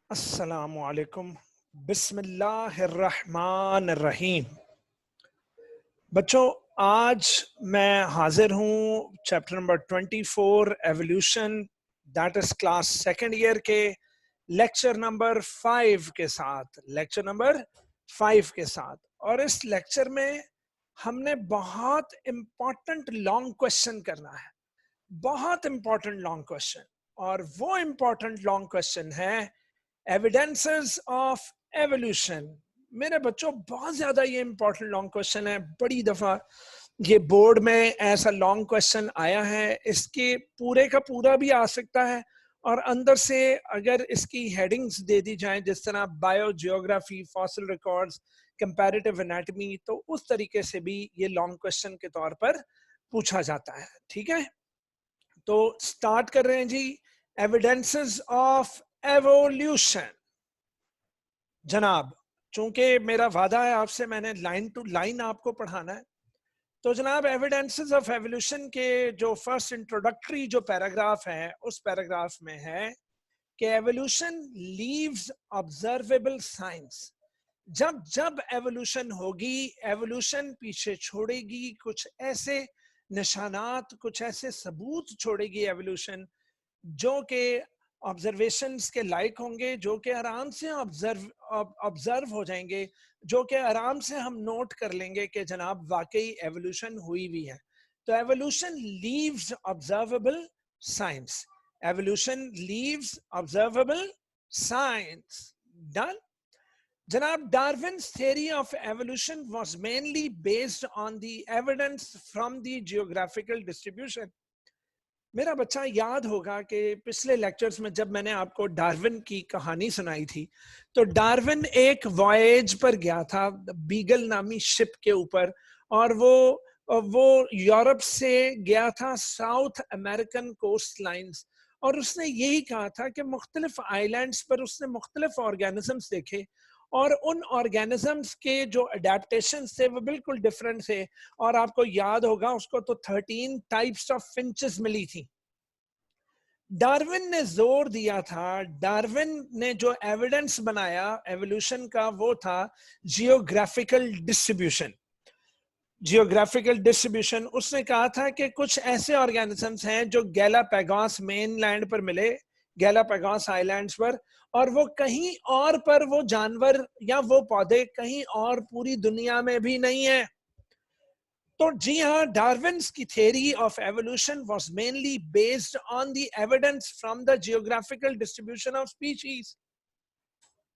अस्सलामुअलैकुम बिस्मिल्लाहिर्रहमानिर्रहीम। बच्चों, आज मैं हाजिर हूँ chapter number 24 evolution, that is class second year के लेक्चर नंबर 5 के साथ। और इस लेक्चर में हमने बहुत इंपॉर्टेंट लॉन्ग क्वेश्चन करना है, बहुत इंपॉर्टेंट लॉन्ग क्वेश्चन। और वो इंपॉर्टेंट लॉन्ग क्वेश्चन है एविडेंसेस ऑफ एवोल्यूशन। मेरे बच्चों, बहुत ज्यादा ये इंपॉर्टेंट लॉन्ग क्वेश्चन है। बड़ी दफा ये बोर्ड में ऐसा लॉन्ग क्वेश्चन आया है, इसके पूरे का पूरा भी आ सकता है और अंदर से अगर इसकी हेडिंग्स दे दी जाएं, जिस तरह bio geography, fossil records, comparative anatomy, तो उस तरीके से भी ये लॉन्ग क्वेश्चन के तौर पर पूछा जाता है। ठीक है, तो स्टार्ट कर रहे हैं जी। Evidences of evolution. जनाब, चूंकि मेरा वादा है आपसे, मैंने लाइन टू लाइन आपको पढ़ाना है, तो जनाब एविडेंसेस ऑफ एवोल्यूशन के जो फर्स्ट इंट्रोडक्टरी जो पैराग्राफ है, उस पैराग्राफ में है कि एवोल्यूशन लीव्स ऑब्जर्वेबल साइंस। जब जब एवोल्यूशन होगी, एवोल्यूशन पीछे छोड़ेगी कुछ ऐसे निशानात, कुछ ऐसे सबूत छोड़ेगी एवोल्यूशन जो कि ऑब्जर्वेशंस के लायक होंगे, जो कि आराम से ऑब्जर्व हो जाएंगे, जो कि आराम से हम नोट कर लेंगे कि जनाब वाकई एवोल्यूशन हुई हुई है। तो evolution leaves observable science, evolution leaves observable science. Done. Janab, Darwin's theory of evolution was mainly based on the evidence from the geographical distribution. मेरा बच्चा याद होगा कि पिछले लेक्चर्स में जब मैंने आपको डार्विन की कहानी सुनाई थी, तो डार्विन एक वॉयेज पर गया था बीगल नामी शिप के ऊपर, और वो यूरोप से गया था साउथ अमेरिकन कोस्ट लाइन्स, और उसने यही कहा था कि मुख्तलिफ आइलैंड्स पर उसने मुख्तलिफ ऑर्गेनिजम्स देखे, और उन ऑर्गेनिजम्स के जो अडेप्टेशन थे वो बिल्कुल डिफरेंट थे। और आपको याद होगा उसको तो 13 टाइप्स ऑफ फिंचेस मिली थी। डार्विन ने जोर दिया था, डार्विन ने जो एविडेंस बनाया एवोल्यूशन का वो था जियोग्राफिकल डिस्ट्रीब्यूशन। जियोग्राफिकल डिस्ट्रीब्यूशन, उसने कहा था कि कुछ ऐसे ऑर्गेनिजम्स हैं जो गैलापागोस मेनलैंड पर मिले, गैलापागोस आइलैंड्स पर, और वो कहीं और पर वो जानवर या वो पौधे कहीं और पूरी दुनिया में भी नहीं है। तो जी हाँ, डार्विन्स की theory of evolution was mainly based on the evidence from the geographical distribution of species.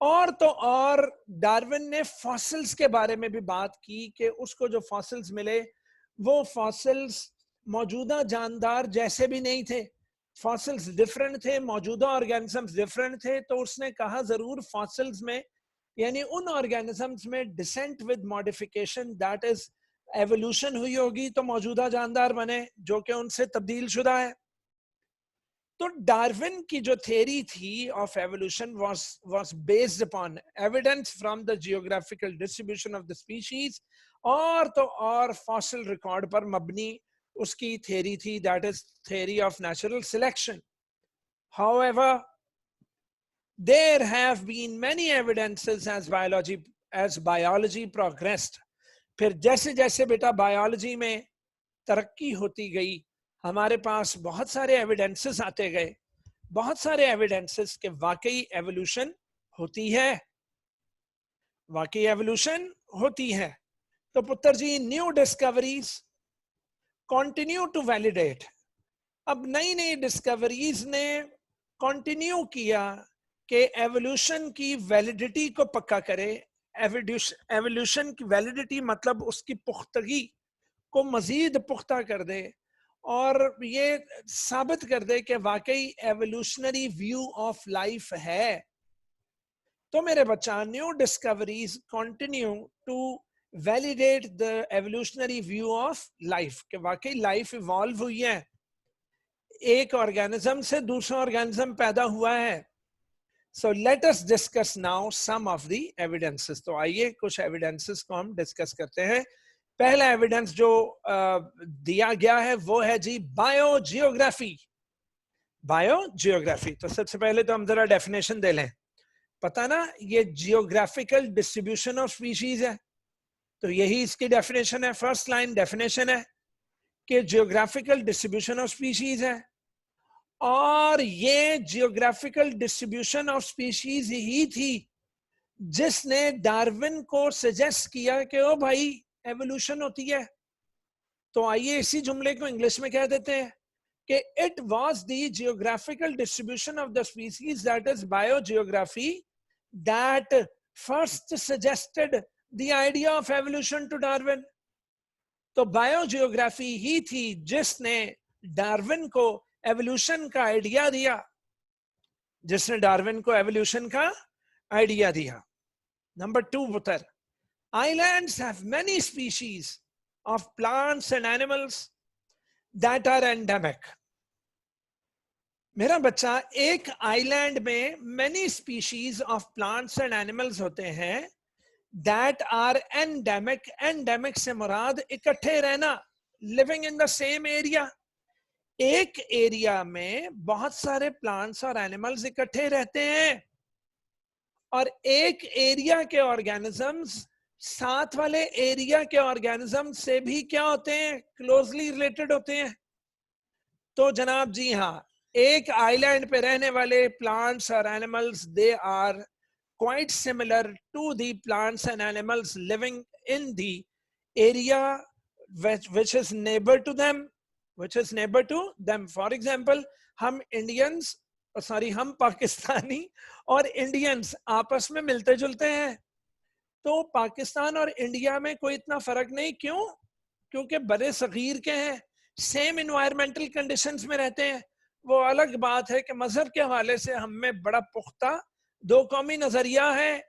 और तो और डार्विन ने फॉसिल्स के बारे में भी बात की कि उसको जो फॉसिल्स मिले वो फॉसिल्स मौजूदा जानदार जैसे भी नहीं थे, फॉसिल्स डिफरेंट थे, मौजूदा ऑर्गेनिजम्स डिफरेंट थे। तो उसने कहा जरूर फॉसिल्स में, यानी उन ऑर्गेनिजम्स में descent with modification, that is evolution हुई होगी तो मौजूदा जानदार बने जो कि उनसे तब्दील शुदा है। तो डार्विन की जो थ्योरी थी of evolution was based upon evidence from the geographical distribution of the species, और तो और फॉसिल रिकॉर्ड पर मबनी उसकी थ्योरी थी, that is theory of natural selection. However there have been many evidences as biology progressed। फिर जैसे जैसे बेटा बायोलॉजी में तरक्की होती गई, हमारे पास बहुत सारे एविडेंसेस आते गए, बहुत सारे एविडेंसेस के वाकई एवोल्यूशन होती है, वाकई एवोल्यूशन होती है। तो पुत्र जी, new discoveries continue to validate. अब नई नई डिस्कवरीज ने कंटिन्यू किया कि एवोल्यूशन की वैलिडिटी को पक्का करे। एवोल्यूशन की वैलिडिटी मतलब उसकी पुख्तगी को मजीद पुख्ता कर दे और ये साबित कर दे कि वाकई एवोल्यूशनरी व्यू ऑफ लाइफ है। तो मेरे बच्चा, new discoveries continue to validate the evolutionary view of life, कि वाकई लाइफ इवॉल्व हुई है, एक ऑर्गेनिज्म से दूसरा ऑर्गेनिज्म पैदा हुआ है। So let us discuss now some of the evidences. तो आइए कुछ एविडेंसेस को हम डिस्कस करते हैं। पहला एविडेंस जो दिया गया है वो है जी बायोजियोग्राफी। बायोजियोग्राफी, तो सबसे पहले तो हम जरा डेफिनेशन दे लें। पता ना, ये जियोग्राफिकल डिस्ट्रीब्यूशन ऑफ स्पीशीज है। तो यही इसकी डेफिनेशन है, फर्स्ट लाइन डेफिनेशन है कि जियोग्राफिकल डिस्ट्रीब्यूशन ऑफ स्पीशीज है। और ये जियोग्राफिकल डिस्ट्रीब्यूशन ऑफ स्पीशीज ही थी जिसने डार्विन को सजेस्ट किया कि ओ भाई एवोल्यूशन होती है। तो आइए इसी जुमले को इंग्लिश में कह देते हैं कि it was the geographical distribution of the species, that is biogeography, that first suggested the idea of evolution to Darwin. तो बायोजियोग्राफी ही थी जिसने डार्विन को एवोल्यूशन का आइडिया दिया, जिसने डार्विन को एवोल्यूशन का आइडिया दिया। नंबर 2 पुत्र, islands have many species of plants and animals that are endemic। मेरा बच्चा, एक आइलैंड में many species of plants and animals होते हैं that are endemic। endemic से मुराद इकट्ठे रहना, living in the same area। एक एरिया में बहुत सारे प्लांट्स और एनिमल्स इकट्ठे रहते हैं, और एक एरिया के ऑर्गेनिजम्स साथ वाले एरिया के ऑर्गेनिज्म से भी क्या होते हैं, क्लोजली रिलेटेड होते हैं। तो जनाब जी हाँ, एक आइलैंड पे रहने वाले प्लांट्स और animals, they are quite similar to the plants and animals living in the area which is neighbor to them, which is neighbor to them। For example, हम इंडियंस, सॉरी हम पाकिस्तानी और इंडियंस आपस में मिलते जुलते हैं। तो पाकिस्तान और इंडिया में कोई इतना फर्क नहीं, क्यों? क्योंकि बड़े सगीर के हैं, सेम इन्वायरमेंटल कंडीशंस में रहते हैं। वो अलग बात है कि मजहब के हवाले से हम में बड़ा पुख्ता दो कौमी नजरिया है।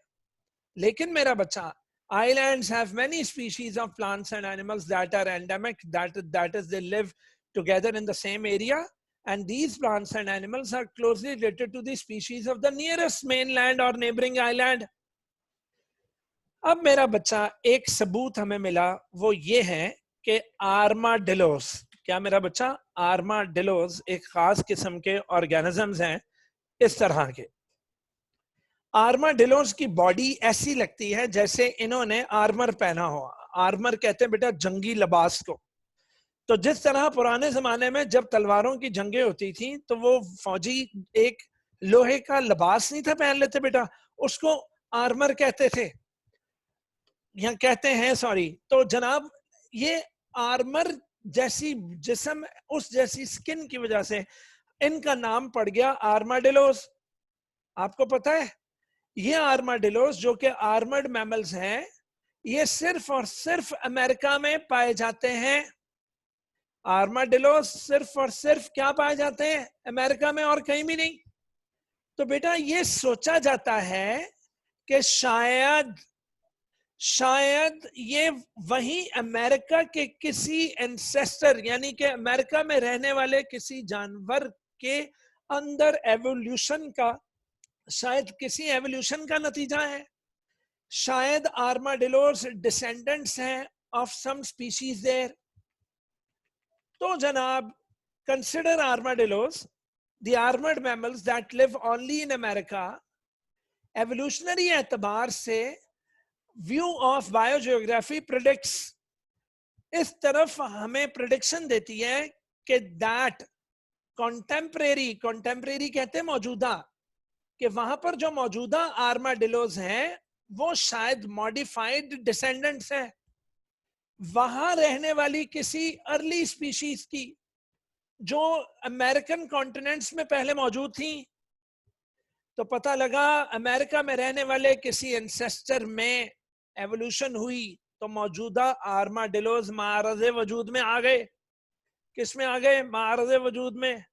लेकिन मेरा बच्चा, islands have many species of plants and animals that are endemic, that is they live together in the same area, and these plants and animals are closely related to the species of the nearest mainland or neighboring island। अब मेरा बच्चा, एक सबूत हमें मिला, वो ये है कि आर्माडिलोस, क्या मेरा बच्चा, आर्माडिलोस एक खास किस्म के ऑर्गेनिजम्स हैं इस तरह के। आर्माडिलोस की बॉडी ऐसी लगती है जैसे इन्होंने आर्मर पहना हो। आर्मर कहते हैं बेटा जंगी लिबास को। तो जिस तरह पुराने जमाने में जब तलवारों की जंगें होती थी तो वो फौजी एक लोहे का लिबास नहीं था पहन लेते बेटा, उसको आर्मर कहते थे, या कहते हैं, सॉरी। तो जनाब, ये आर्मर जैसी जिस्म, उस जैसी स्किन की वजह से इनका नाम पड़ गया आर्माडिलोस। आपको पता है, ये आर्माडिलोस जो कि आर्मर्ड मैमल्स हैं, ये सिर्फ और सिर्फ अमेरिका में पाए जाते हैं। आर्माडिलोस सिर्फ और सिर्फ क्या पाए जाते हैं, अमेरिका में, और कहीं भी नहीं। तो बेटा ये सोचा जाता है कि शायद ये वही अमेरिका के किसी एंसेस्टर, यानी कि अमेरिका में रहने वाले किसी जानवर के अंदर एवोल्यूशन का, शायद किसी एवोल्यूशन का नतीजा है। शायद आर्माडिलोस डिसेंडेंट्स हैं ऑफ सम स्पीशीज देयर। तो जनाब, consider armadillos, the armoured mammals that live only in America. Evolutionary एतबार से व्यू ऑफ बायोजियोग्राफी प्रेडिक्ट्स, इस तरफ हमें प्रेडिक्शन देती है कि दैट कॉन्टेम्परेरी, कॉन्टेम्परेरी कहते हैं मौजूदा, कि वहां पर जो मौजूदा आर्माडिलोस हैं वो शायद मॉडिफाइड डिसेंडेंट्स हैं वहां रहने वाली किसी अर्ली स्पीशीज की, जो अमेरिकन कॉन्टिनेंट्स में पहले मौजूद थी। तो पता लगा अमेरिका में रहने वाले किसी एंसेस्टर में एवोल्यूशन हुई, तो मौजूदा आर्माडिलोस मारज़े वजूद में आ गए। किस में आ गए? मारज़े वजूद में।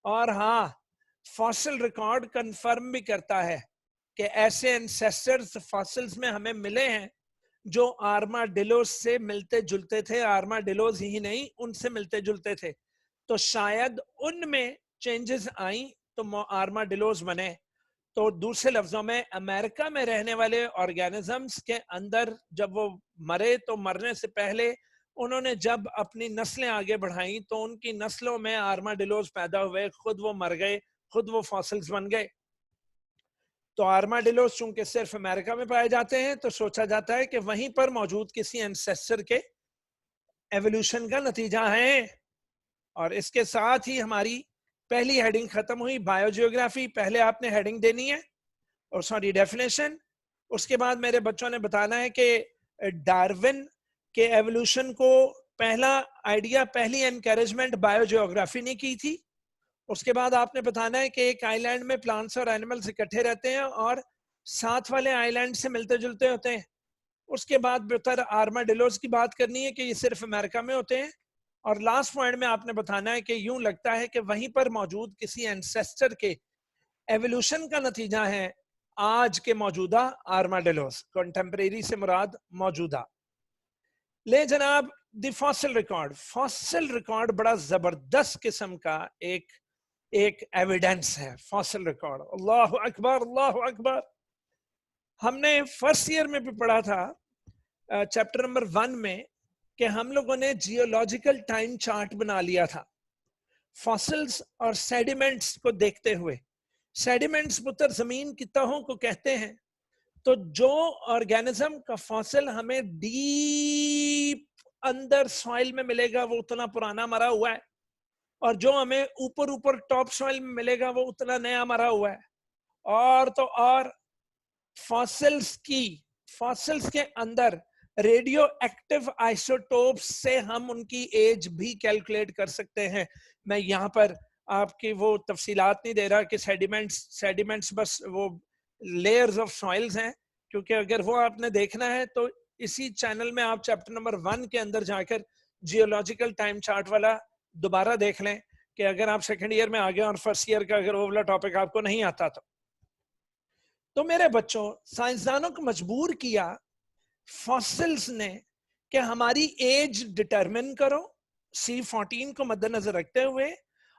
और हाँ, फॉसिल रिकॉर्ड कंफर्म भी करता है कि ऐसे एंसेस्टर्स फॉसिल्स में हमें मिले हैं जो आर्माडिलोस से मिलते जुलते थे। आर्माडिलोस ही नहीं, उनसे मिलते जुलते थे। तो शायद उनमें चेंजेस आई तो आर्माडिलोस बने। तो दूसरे लफ्जों में, अमेरिका में रहने वाले ऑर्गेनिजम्स के अंदर जब वो मरे तो मरने से पहले उन्होंने जब अपनी नस्लें आगे बढ़ाई तो उनकी नस्लों में आर्माडिलोस पैदा हुए, खुद वो मर गए, खुद वो फॉसिल्स बन गए। तो आर्माडिलोस चूंकि सिर्फ अमेरिका में पाए जाते हैं तो सोचा जाता है कि वहीं पर मौजूद किसी एंसेस्टर के एवोल्यूशन का नतीजा है। और इसके साथ ही हमारी पहली हेडिंग खत्म हुई, बायोजियोग्राफी। पहले आपने हेडिंग देनी है और सॉरी डेफिनेशन, उसके बाद मेरे बच्चों ने बताना है कि डार्विन के एवोल्यूशन को पहला आइडिया, पहली एनकरेजमेंट बायोजियोग्राफी ने की थी। उसके बाद आपने बताना है कि एक आइलैंड में प्लांट्स और एनिमल्स इकट्ठे रहते हैं और साथ वाले आइलैंड से मिलते जुलते होते हैं। उसके बाद बेहतर आर्माडिलोस की बात करनी है कि ये सिर्फ अमेरिका में होते हैं। और लास्ट पॉइंट में आपने बताना है कि यूं लगता है कि वहीं पर मौजूद किसी एंसेस्टर के एवोल्यूशन का नतीजा है आज के मौजूदा आर्माडिलोस। कंटेम्परेरी से मुराद मौजूदा। ले जनाब, the fossil record. Fossil record बड़ा जबरदस्त किस्म का एक एविडेंस है, फॉसिल रिकॉर्ड। अल्लाह अकबर, अल्लाह अकबर। हमने फर्स्ट ईयर में भी पढ़ा था चैप्टर नंबर 1 में कि हम लोगों ने जियोलॉजिकल टाइम चार्ट बना लिया था फॉसिल्स और सेडिमेंट्स को देखते हुए। सेडिमेंट्स पुत्र जमीन की तहों को कहते हैं। तो जो ऑर्गेनिज्म का फॉसिल हमें डीप अंदर सॉइल में मिलेगा वो उतना पुराना मरा हुआ है, और जो हमें ऊपर ऊपर टॉप सॉइल में मिलेगा वो उतना नया मरा हुआ है। और तो और फॉसिल्स के अंदर रेडियो एक्टिव आइसोटोप्स से हम उनकी एज भी कैलकुलेट कर सकते हैं। मैं यहाँ पर आपकी वो तफसीलात नहीं दे रहा कि सेडिमेंट्स बस वो लेयर्स ऑफ सॉइल्स हैं, क्योंकि अगर वो आपने देखना है तो इसी चैनल में आप चैप्टर नंबर 1 के अंदर जाकर जियोलॉजिकल टाइम चार्ट वाला दोबारा देख लें, कि अगर आप सेकंड ईयर में आ गए और फर्स्ट ईयर का अगर वो वाला टॉपिक आपको नहीं आता तो मेरे बच्चों, साइंसदानों को मजबूर किया फॉसिल्स ने कि हमारी एज डिटरमिन करो C14 को मद्देनजर रखते हुए,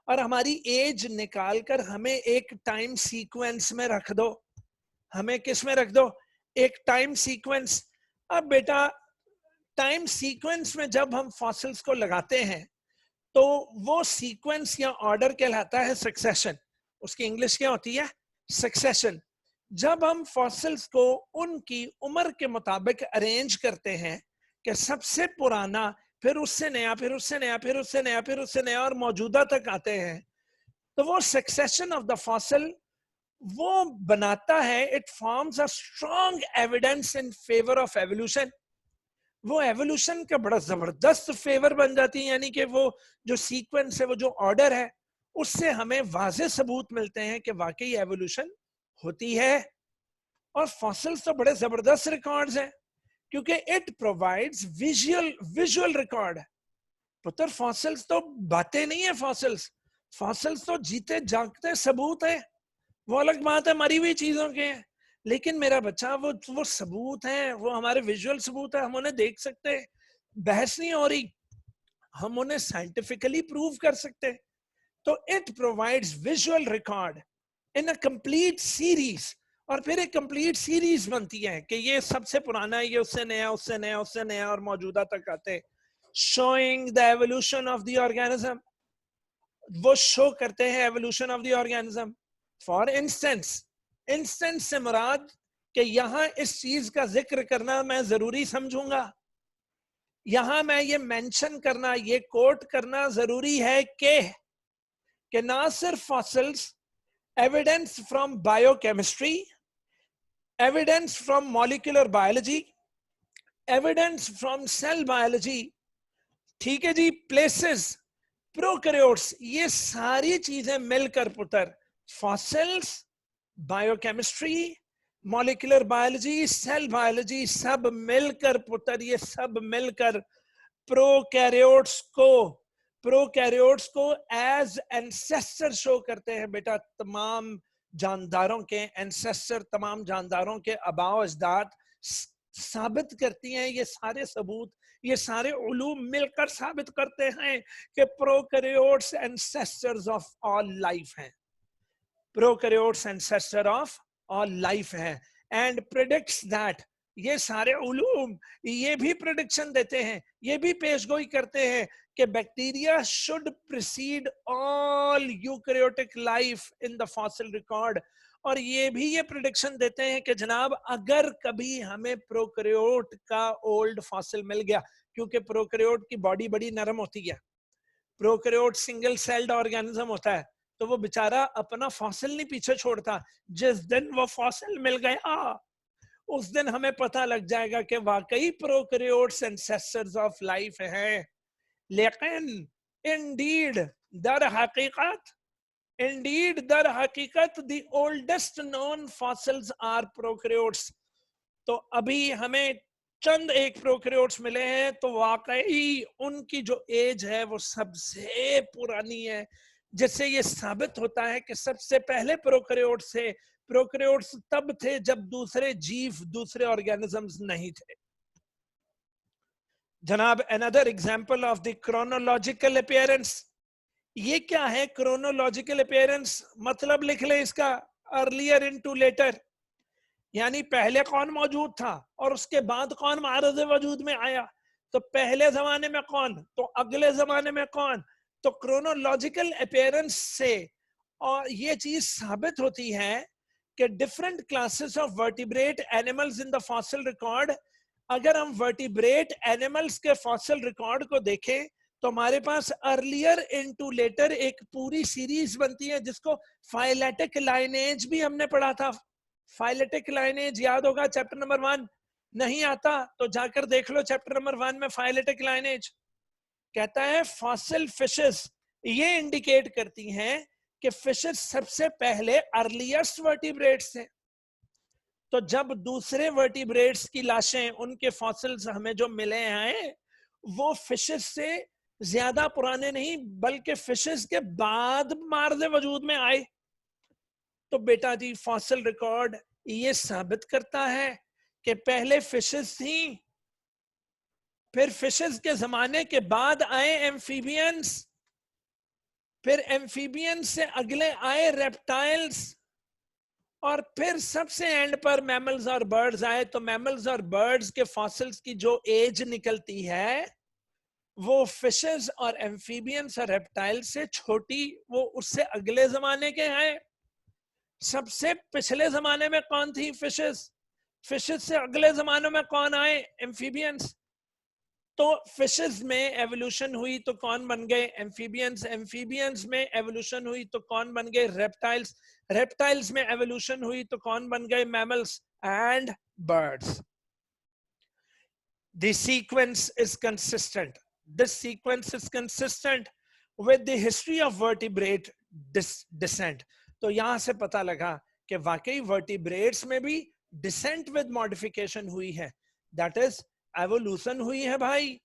और हमारी एज निकालकर हमें एक टाइम सीक्वेंस में रख दो। हमें किस में रख दो? एक टाइम सीक्वेंस। अब बेटा, टाइम सीक्वेंस में जब हम फॉसिल्स को लगाते हैं तो वो सीक्वेंस या ऑर्डर कहलाता है सक्सेशन। उसकी इंग्लिश क्या होती है? सक्सेशन। जब हम फॉसिल्स को उनकी उम्र के मुताबिक अरेंज करते हैं कि सबसे पुराना, फिर उससे नया, फिर उससे नया, फिर उससे नया, फिर उससे नया, और मौजूदा तक आते हैं, तो वो सक्सेशन ऑफ द फॉसिल वो बनाता है, it forms a strong evidence in favour of evolution. वो एवोल्यूशन का बड़ा जबरदस्त फेवर बन जाती है, यानी कि वो जो सीक्वेंस है, वो जो ऑर्डर है, उससे हमें वाज़े सबूत मिलते हैं कि वाकई एवोल्यूशन होती है। और फॉसिल्स तो बड़े जबरदस्त रिकॉर्ड्स हैं, क्योंकि इट प्रोवाइड्स विजुअल रिकॉर्ड। पुत्र, फॉसिल्स तो बातें नहीं है, फॉसिल्स तो जीते जागते सबूत है। वो अलग बात है मरी हुई चीजों के हैं, लेकिन मेरा बच्चा वो सबूत हैं, वो हमारे विजुअल सबूत है, हम उन्हें देख सकते हैं। बहस नहीं हो रही, हम उन्हें साइंटिफिकली प्रूव कर सकते हैं। तो it provides visual record in a complete series. और फिर एक कंप्लीट सीरीज बनती है कि ये सबसे पुराना है, ये उससे नया, उससे नया, उससे नया, और मौजूदा तक आते हैं। Showing the evolution of the organism, वो शो करते हैं evolution of the organism. For instance से मुराद कि यहां इस चीज का जिक्र करना मैं जरूरी समझूंगा, यहां मैं ये मेंशन करना, ये कोट करना जरूरी है कि ना सिर्फ fossils, evidence from biochemistry, evidence from molecular biology, evidence from cell biology, ठीक है जी, प्लेसेस, प्रोकैरियोट्स, ये सारी चीजें मिलकर पुत्र fossils, biochemistry, molecular biology, cell biology, सब मिलकर पुत्र, ये सब मिलकर प्रोकैरियोट्स को एज एंसेस्टर शो करते हैं। बेटा, तमाम जानदारों के एंसेस्टर, तमाम जानदारों के आबाओ अजदाद साबित करती हैं, ये सारे सबूत, ये सारे उलूम मिलकर साबित करते हैं कि prokaryotes ancestors of all life हैं। Prokaryotes ancestor of all life है, एंड प्रेडिक्ट्स दैट ये सारे उलूम ये भी प्रेडिक्शन देते हैं, ये भी पेशगोई करते हैं कि bacteria should precede all eukaryotic life in the fossil record. और ये भी ये प्रेडिक्शन देते हैं कि जनाब अगर कभी हमें प्रोकैरियोट का ओल्ड फॉसिल मिल गया, क्योंकि प्रोकैरियोट की बॉडी बड़ी नरम होती है, प्रोकैरियोट सिंगल सेल्ड ऑर्गेनिज्म होता है, तो वो बेचारा अपना फॉसिल नहीं पीछे छोड़ता। जिस दिन वो फॉसिल मिल गया उस दिन हमें पता लग जाएगा कि वाकई प्रोकैरियोट्स एंसेस्टर्स ऑफ लाइफ हैं। लेकिन इंडीड दर हकीकत दर हकीकत the oldest known fossils are prokaryotes. तो अभी हमें चंद एक प्रोकैरियोट्स मिले हैं, तो वाकई उनकी जो एज है वो सबसे पुरानी है, जिससे ये साबित होता है कि सबसे पहले प्रोकैरियोट्स थे। प्रोकैरियोट्स तब थे जब दूसरे जीव, दूसरे ऑर्गेनिजम्स नहीं थे। जनाब another example of the chronological appearance. ये क्या है क्रोनोलॉजिकल अपीयरेंस? मतलब लिख ले इसका, अर्लियर इनटू लेटर, यानी पहले कौन मौजूद था और उसके बाद कौन मारज वजूद में आया। तो पहले जमाने में कौन, तो अगले जमाने में कौन। तो क्रोनोलॉजिकल अपीयरेंस से और ये चीज साबित होती है कि different classes of vertebrate animals in the fossil record, अगर हम वर्टिब्रेट एनिमल्स के फॉसिल रिकॉर्ड को देखें तो हमारे पास अर्लियर इनटू लेटर एक पूरी सीरीज बनती है, जिसको फाइलेटिक लाइनेज भी हमने पढ़ा था। फाइलेटिक लाइनेज याद होगा, चैप्टर नंबर 1। नहीं आता तो जाकर देख लो चैप्टर नंबर 1 में फाइलेटिक लाइनेज। कहता है फॉसिल फिशेस ये इंडिकेट करती हैं कि फिशेस सबसे पहले अर्लीस्ट वर्टिब्रेट्स थे। तो जब दूसरे वर्टिब्रेट्स की लाशें, उनके फॉसिल्स हमें जो मिले हैं, वो फिशेस से ज्यादा पुराने नहीं बल्कि फिशेस के बाद मार्ज़े वजूद में आए। तो बेटा जी फॉसिल रिकॉर्ड ये साबित करता है कि पहले फिशेस थी, फिर फिशेस के जमाने के बाद आए एम्फीबियंस, फिर एम्फीबियंस से अगले आए रेप्टाइल्स, और फिर सबसे एंड पर मैमल्स और बर्ड्स आए। तो मैमल्स और बर्ड्स के फॉसिल्स की जो एज निकलती है वो फिशेस और एम्फीबियंस और रेप्टाइल से छोटी, वो उससे अगले जमाने के हैं। सबसे पिछले जमाने में कौन थी? फिशेस। फिशेस से अगले जमाने में कौन आए? एम्फीबियंस। तो फिशेस में एवोल्यूशन हुई तो कौन बन गए? एम्फीबियंस। एम्फीबियंस में एवोल्यूशन हुई तो कौन बन गए? रेप्टाइल्स। रेप्टाइल्स में एवोल्यूशन हुई तो कौन बन गए? Mammals and birds. The sequence is consistent. This sequence is consistent with the history of vertebrate descent. तो यहां से पता लगा कि वाकई वर्टिब्रेट्स में भी डिसेंट विद मॉडिफिकेशन हुई है, दैट इज एवोल्यूशन हुई है भाई।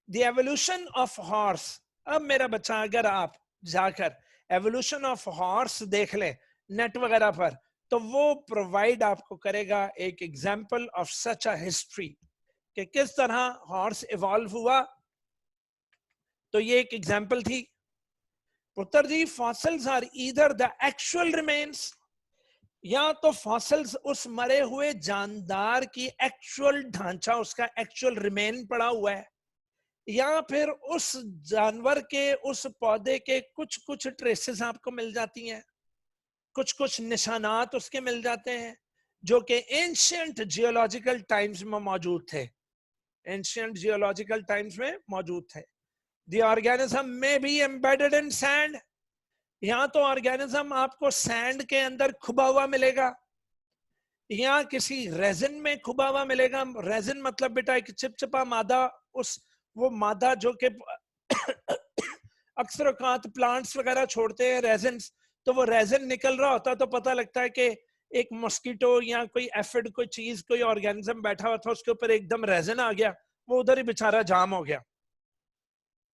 The evolution of horse. अब मेरा बच्चा अगर आप जाकर एवोल्यूशन ऑफ हॉर्स देख ले नेट वगैरह पर, तो वो प्रोवाइड आपको करेगा एक example of such a history कि किस तरह हॉर्स इवॉल्व हुआ। तो ये एक एग्जाम्पल थी। पुत्र जी fossils are either the actual remains, या तो फॉसिल्स उस मरे हुए जानदार की एक्चुअल ढांचा, उसका एक्चुअल रिमेन पड़ा हुआ है, या फिर उस जानवर के, उस पौधे के कुछ कुछ ट्रेसेस आपको मिल जाती हैं, कुछ कुछ निशानात उसके मिल जाते हैं जो कि एंशिएंट जियोलॉजिकल टाइम्स में मौजूद थे। एंशिएंट जियोलॉजिकल टाइम्स में मौजूद थे। The organism may be embedded in sand. यहाँ तो ऑर्गेनिज्म आपको सैंड के अंदर खुबा हुआ मिलेगा, या किसी रेजिन में खुबा हुआ मिलेगा। रेजिन मतलब बेटा एक चिपचिपा मादा, उस वो मादा जो कि अक्सर औकात प्लांट्स वगैरह छोड़ते हैं रेजिन्स, तो वो रेजिन निकल रहा होता है तो पता लगता है कि एक मॉस्किटो या कोई एफिड, कोई चीज, कोई ऑर्गेनिज्म बैठा हुआ था, उसके ऊपर एकदम रेजिन आ गया, वो उधर ही बेचारा जाम हो गया।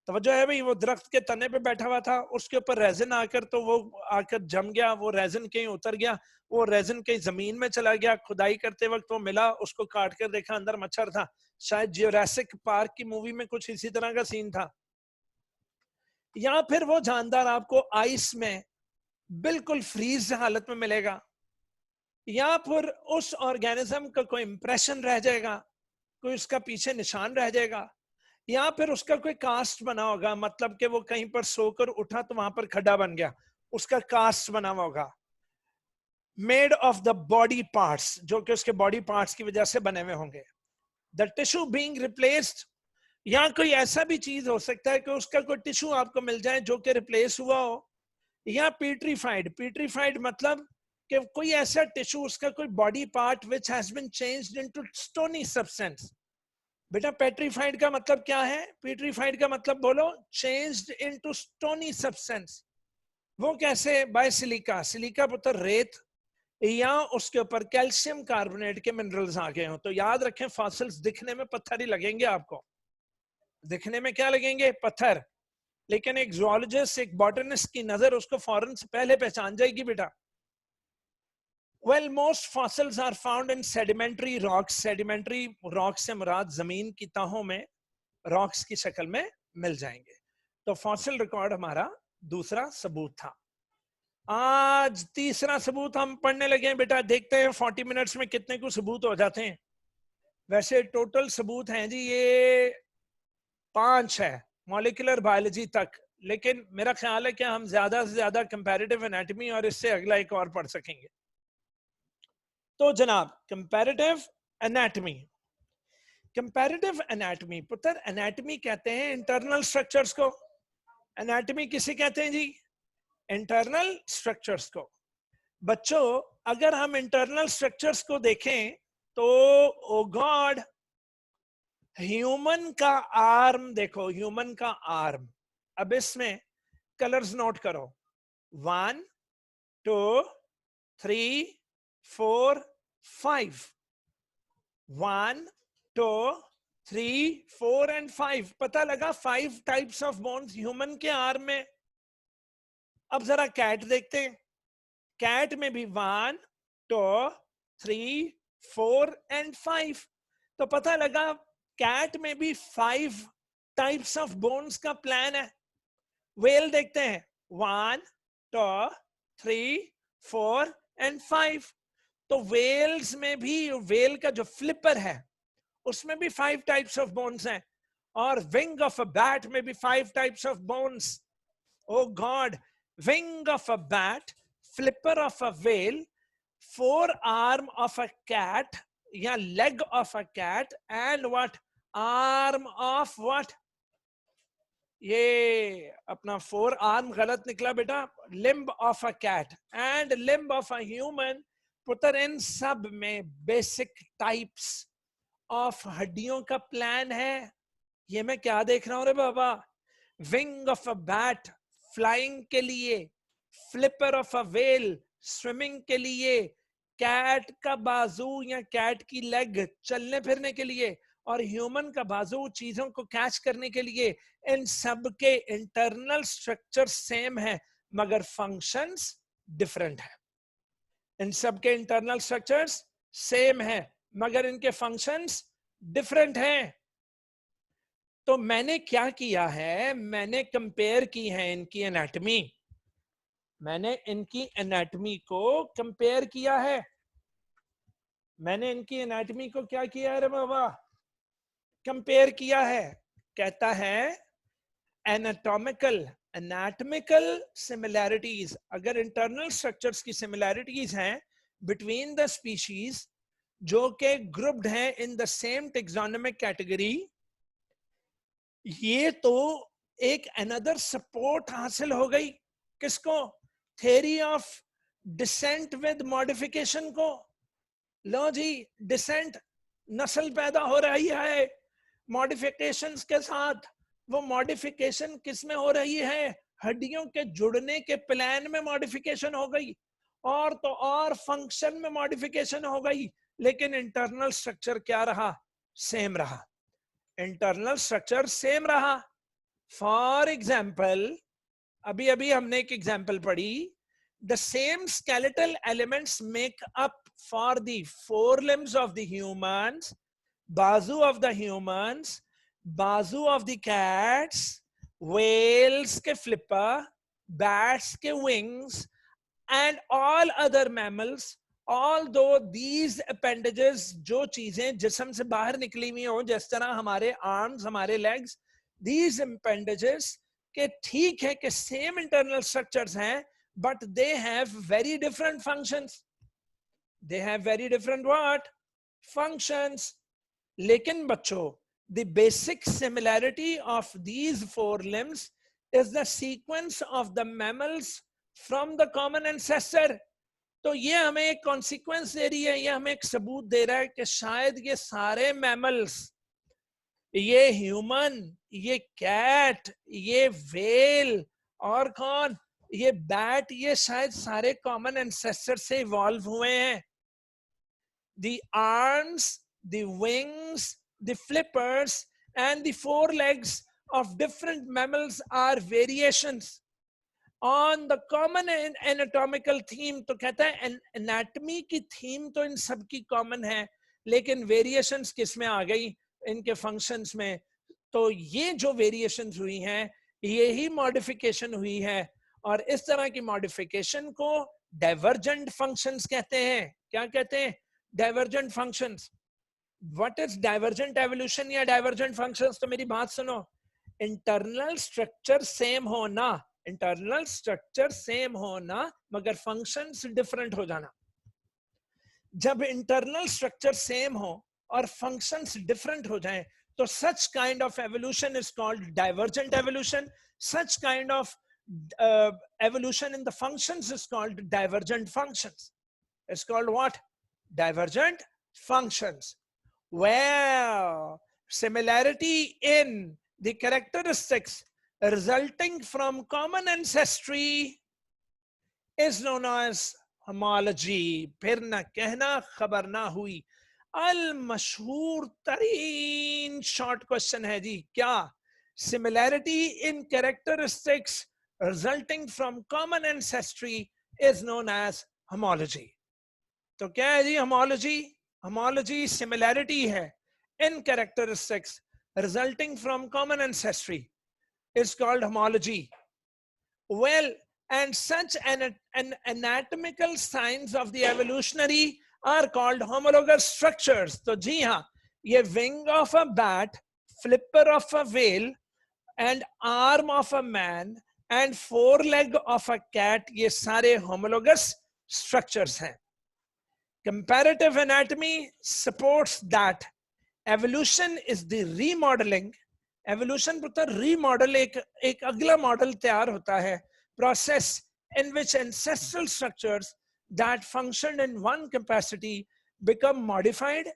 तो जो है भाई, वो दरख्त के तने पे बैठा हुआ था, उसके ऊपर रेजिन आकर, तो वो आकर जम गया, वो रेजिन कहीं उतर गया, वो रेजिन कहीं जमीन में चला गया, खुदाई करते वक्त वो मिला, उसको काट कर देखा अंदर मच्छर था। शायद ज्यूरासिक पार्क की मूवी में कुछ इसी तरह का सीन था। या फिर वो जानदार आपको आइस में बिल्कुल फ्रीज हालत में मिलेगा, या फिर उस ऑर्गेनिज्म का कोई इंप्रेशन रह जाएगा, कोई उसका पीछे निशान रह जाएगा, या फिर उसका कोई कास्ट बना होगा, मतलब कि वो कहीं पर सोकर उठा तो वहां पर खड्डा बन गया, उसका कास्ट बना हुआ होगा, made of the body parts, जो कि उसके बॉडी पार्ट्स की वजह से बने हुए होंगे। द टिश्यू बीइंग रिप्लेस्ड, या कोई ऐसा भी चीज हो सकता है कि उसका कोई टिश्यू आपको मिल जाए जो कि रिप्लेस हुआ हो, या पीट्रीफाइड, पीट्रीफाइड मतलब कि कोई ऐसा टिश्यू, उसका कोई body part which has been changed into stony substance. बेटा पेट्रीफाइड का मतलब क्या है? पीट्रीफाइड का मतलब बोलो, चेंज्ड इनटू स्टोनी सब्सटेंस। वो कैसे? बाय सिलिका, सिलिका पुत्र रेत, या उसके ऊपर कैल्शियम कार्बोनेट के मिनरल्स आ गए हो। तो याद रखें, फॉसिल्स दिखने में पत्थर ही लगेंगे आपको, दिखने में क्या लगेंगे? पत्थर, लेकिन एक जूलॉजिस्ट, एक बॉटनिस्ट की नजर उसको फौरन से पहले पहचान जाएगी बेटा। Well, most fossils are found in sedimentary rocks. Sedimentary rocks से मुराद जमीन की तहों में रॉक्स की शक्ल में मिल जाएंगे। तो फॉसिल रिकॉर्ड हमारा दूसरा सबूत था। आज तीसरा सबूत हम पढ़ने लगे हैं बेटा। देखते हैं 40 मिनट्स में कितने को सबूत हो जाते हैं। वैसे टोटल सबूत हैं जी ये 5 है मॉलिक्यूलर बायोलॉजी तक, लेकिन मेरा ख्याल है कि हम ज्यादा से ज्यादा कंपैरेटिव एनाटॉमी और इससे अगला एक और पढ़ सकेंगे। तो जनाब, कंपैरेटिव एनाटॉमी, कंपैरेटिव एनाटॉमी पुत्र, एनाटॉमी कहते हैं इंटरनल स्ट्रक्चर्स को। एनाटॉमी किसे कहते हैं जी? इंटरनल स्ट्रक्चर्स को। बच्चों, अगर हम इंटरनल स्ट्रक्चर्स को देखें तो ओ गॉड, ह्यूमन का आर्म देखो, ह्यूमन का आर्म। अब इसमें कलर्स नोट करो, 1 2 3 4 5, 1 2 3 4 एंड 5। पता लगा 5 टाइप्स ऑफ बोन्स ह्यूमन के आर्म में। अब जरा कैट देखते हैं, कैट में भी 1 2 3 4 एंड 5। तो पता लगा कैट में भी 5 टाइप्स ऑफ बोन्स का प्लान है। वेल देखते हैं, 1 2 3 4 एंड 5। तो वेल्स में भी, वेल का जो फ्लिपर है उसमें भी 5 टाइप्स ऑफ बोन्स हैं, और विंग ऑफ अ बैट में भी 5 types of bones. Oh God, wing of a bat, flipper of a whale, forearm of a cat या leg of a cat, and what, arm of what, ये अपना 4 arm गलत निकला बेटा, limb of a cat and limb of a human. पुत्र, इन सब में बेसिक टाइप्स ऑफ हड्डियों का प्लान है। ये मैं क्या देख रहा हूं रे बाबा? Wing of a bat flying के लिए, flipper of a whale swimming के लिए, कैट का बाजू या कैट की लेग चलने फिरने के लिए, और ह्यूमन का बाजू चीजों को कैच करने के लिए। इन सब के इंटरनल स्ट्रक्चर सेम है मगर फंक्शंस डिफरेंट है। इन सब के इंटरनल स्ट्रक्चर्स सेम है मगर इनके फंक्शंस डिफरेंट हैं। तो मैंने क्या किया है, मैंने कंपेयर की है इनकी एनाटॉमी, मैंने इनकी एनाटॉमी को कंपेयर किया है। मैंने इनकी एनाटॉमी को क्या किया है रे बाबा? कंपेयर किया है। कहता है एनाटॉमिकल सिमिलैरिटीज, अगर इंटरनल स्ट्रक्चर्स की सिमिलैरिटीज हैं बिटवीन द स्पीशीज जो के ग्रुप्ड हैं in the same taxonomic category, ये तो एक अनदर सपोर्ट हासिल हो गई। किसको? Theory of descent with modification को। लो जी, डिसेंट, नस्ल पैदा हो रही है मॉडिफिकेशंस के साथ। वो मॉडिफिकेशन किस में हो रही है? हड्डियों के जुड़ने के प्लान में मॉडिफिकेशन हो गई, और तो और फंक्शन में मॉडिफिकेशन हो गई, लेकिन इंटरनल स्ट्रक्चर क्या रहा? सेम रहा। इंटरनल स्ट्रक्चर सेम रहा। फॉर एग्जाम्पल, अभी अभी हमने एक एग्जाम्पल पढ़ी, the same skeletal elements make up for the forelimbs of the humans, bazu of the humans, bazu of the cats, whales के flipper, bats के wings, and all other mammals Although these appendages, जो चीजें जिस्म से बाहर निकली हुई हो, जिस तरह हमारे आर्म्स, हमारे लेग्स, these appendages के ठीक है कि सेम इंटरनल स्ट्रक्चर्स हैं, but they have very different functions. They have very different what? Functions. लेकिन बच्चों, the basic similarity of these four limbs is the sequence of the mammals from the common ancestor. तो ये हमें एक consequence दे रही है, ये हमें एक सबूत दे रहा है कि शायद ये सारे मैमल्स, ये ह्यूमन, ये कैट, ये व्हेल और कौन, ये बैट, ये शायद सारे कॉमन एंसेस्टर से इवॉल्व हुए हैं. The arms, the wings, the flippers and the forelegs of different mammals are variations on the common anatomical theme. तो कहता है anatomy की theme तो इन सब की common है, लेकिन variations किस में आ गई? इनके functions में. तो ये जो variations हुई हैं, ये ही modification हुई है, और इस तरह की modification को divergent functions कहते हैं. क्या कहते हैं? Divergent functions. What is divergent evolution या divergent functions? तो मेरी बात सुनो. Internal structure same होना, इंटरनल स्ट्रक्चर सेम होना, मगर फंक्शंस डिफरेंट हो जाना. जब इंटरनल स्ट्रक्चर सेम हो और फंक्शंस डिफरेंट हो जाएं, तो such kind of evolution is called divergent evolution. Such kind of evolution in the functions is called divergent functions. It's called what? Divergent functions. Well, similarity in the characteristics resulting from common ancestry is known as homology. फिर ना कहना खबर ना हुई. अल मशहूर तरीन short question है जी. क्या? Similarity in characteristics resulting from common ancestry is known as homology. तो क्या है जी homology? Homology similarity है in characteristics resulting from common ancestry is called homology. Well, and such an anatomical signs of the evolutionary are called homologous structures. तो जी हाँ, ये wing of a bat, flipper of a whale, and arm of a man and foreleg of a cat, ये सारे homologous structures हैं. Comparative anatomy supports that evolution is the remodeling. Evolution पुत्र remodel, एक अगला model तैयार होता है, process in which ancestral structures that functioned in one capacity become modified.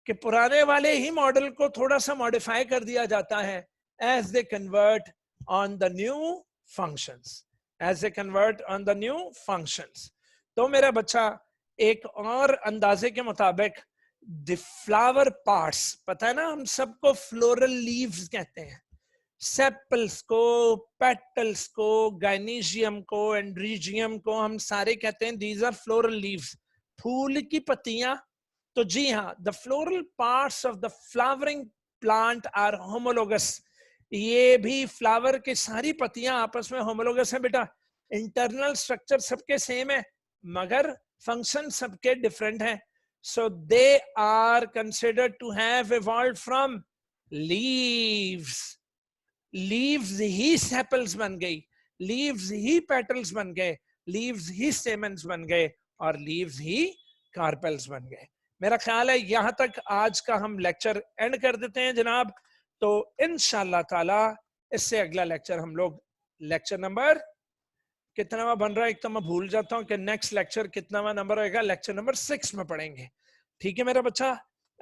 कि पुराने वाले ही मॉडल को थोड़ा सा मॉडिफाई कर दिया जाता है as they convert on the new functions. As they convert on the new functions. तो मेरा बच्चा, एक और अंदाजे के मुताबिक the flower parts, पता है ना, हम सबको floral leaves कहते हैं. सेपल्स को, पेटल्स को, गाइनीशियम को, एंड्रीजियम को हम सारे कहते हैं these are floral leaves. फूल की पत्तियां. तो जी हाँ, the floral parts of the flowering plant are homologous. ये भी फ्लावर की सारी पत्तियां आपस में homologous हैं बेटा. इंटरनल स्ट्रक्चर सबके सेम है, मगर फंक्शन सबके डिफरेंट हैं. So they are considered to have evolved from leaves. Leaves he sepals बन गई, leaves ही petals बन गए, leaves ही stamens बन गए, और leaves ही carpels बन गए. मेरा ख्याल है यहां तक आज का हम लेक्चर एंड कर देते हैं जनाब. तो इंशाल्लाह ताला इससे अगला लेक्चर हम लोग लेक्चर नंबर कितनावा बन रहा है, एक तो मैं भूल जाता हूं कि नेक्स्ट लेक्चर कितनावा नंबर होगा, लेक्चर नंबर 6 में पढ़ेंगे. ठीक है मेरा बच्चा.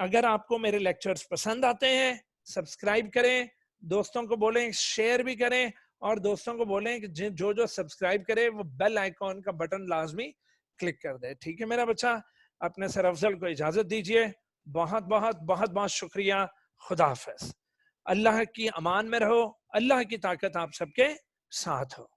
अगर आपको मेरे लेक्चर्स पसंद आते हैं, सब्सक्राइब करें, दोस्तों को बोलें, शेयर भी करें, और दोस्तों को बोलें कि जो जो सब्सक्राइब करे वो बेल आइकॉन का बटन लाजमी क्लिक कर दे. ठीक है मेरा बच्चा. अपने सर अफजल को इजाजत दीजिए. बहुत बहुत बहुत बहुत शुक्रिया. खुदा हाफिज. अल्लाह की अमान में रहो. अल्लाह की ताकत आप सबके साथ हो.